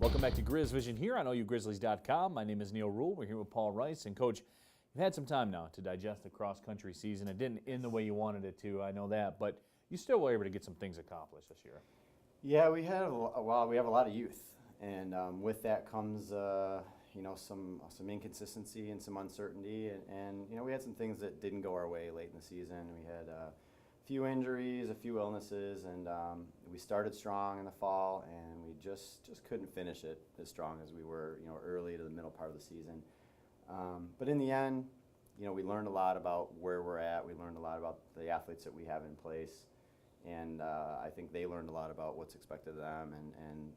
Welcome back to Grizz Vision here on OUGrizzlies.com. My name is Neil Rule. We're here with Paul Rice. And Coach, you've had some time now to digest the cross-country season. It didn't end the way you wanted it to, I know that, but you still were able to get some things accomplished this year. Yeah, we had we have a lot of youth, and with that comes some inconsistency and some uncertainty, and we had some things that didn't go our way late in the season. We had a few injuries, a few illnesses, and we started strong in the fall, and we just couldn't finish it as strong as we were early to the middle part of the season. But in the end, we learned a lot about where we're at. We learned a lot about the athletes that we have in place. And I think they learned a lot about what's expected of them and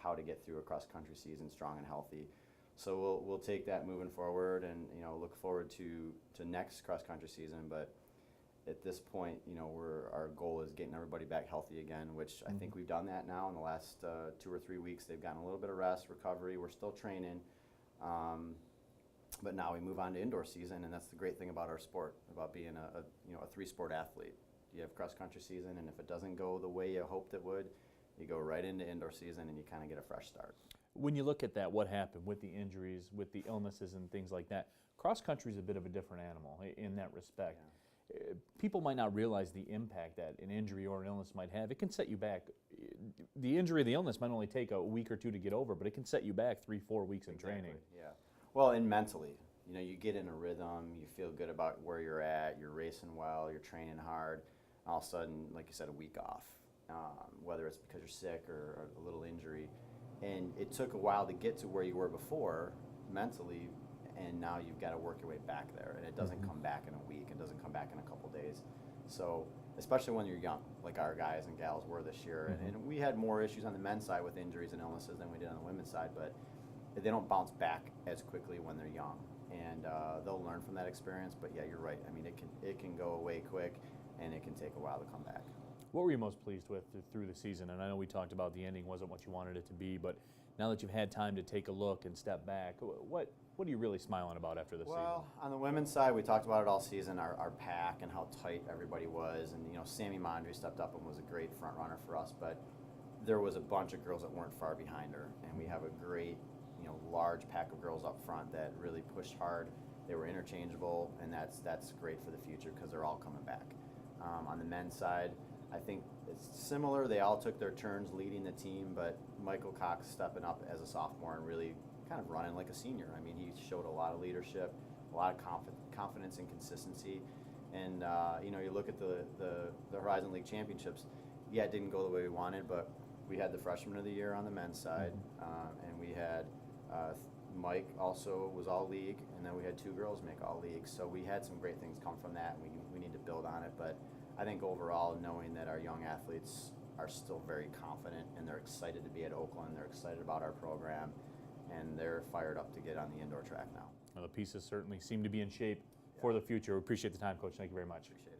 how to get through a cross-country season strong and healthy. So we'll take that moving forward and look forward to next cross-country season. But at this point, our goal is getting everybody back healthy again, which I think we've done that now in the last 2 or 3 weeks. They've gotten a little bit of rest, recovery. We're still training. But now we move on to indoor season, and that's the great thing about our sport, about being a 3-sport athlete. You have cross-country season, and if it doesn't go the way you hoped it would, you go right into indoor season and you kind of get a fresh start. When you look at that, what happened with the injuries, with the illnesses and things like that, cross-country is a bit of a different animal in that respect. Yeah. People might not realize the impact that an injury or an illness might have. It can set you back. The injury or the illness might only take a week or two to get over, but it can set you back 3-4 weeks in training. Yeah. Well, and mentally, you get in a rhythm, you feel good about where you're at, you're racing well, you're training hard. All of a sudden, like you said, a week off, whether it's because you're sick or a little injury. And it took a while to get to where you were before mentally, and now you've got to work your way back there. And it doesn't come back in a week. It doesn't come back in a couple days. So especially when you're young, like our guys and gals were this year. And we had more issues on the men's side with injuries and illnesses than we did on the women's side, but they don't bounce back as quickly when they're young. And they'll learn from that experience. But yeah, you're right. I mean, it can go away quick, and it can take a while to come back. What were you most pleased with through the season? And I know we talked about the ending wasn't what you wanted it to be, but now that you've had time to take a look and step back, what are you really smiling about after the season? Well, on the women's side, we talked about it all season, our pack and how tight everybody was. And, Sammy Mondry stepped up and was a great front runner for us, but there was a bunch of girls that weren't far behind her. And we have a great, large pack of girls up front that really pushed hard. They were interchangeable, and that's great for the future because they're all coming back. On the men's side, I think it's similar. They all took their turns leading the team, but Michael Cox stepping up as a sophomore and really kind of running like a senior. I mean, he showed a lot of leadership, a lot of confidence and consistency. And, you look at the Horizon League Championships, yeah, it didn't go the way we wanted, but we had the Freshman of the Year on the men's side, and we had Mike also was all league, and then we had 2 girls make all league. So we had some great things come from that, and we need to build on it. But I think overall, knowing that our young athletes are still very confident and they're excited to be at Oakland, they're excited about our program, and they're fired up to get on the indoor track now. Well, the pieces certainly seem to be in shape for the future. We appreciate the time, Coach. Thank you very much. Appreciate it.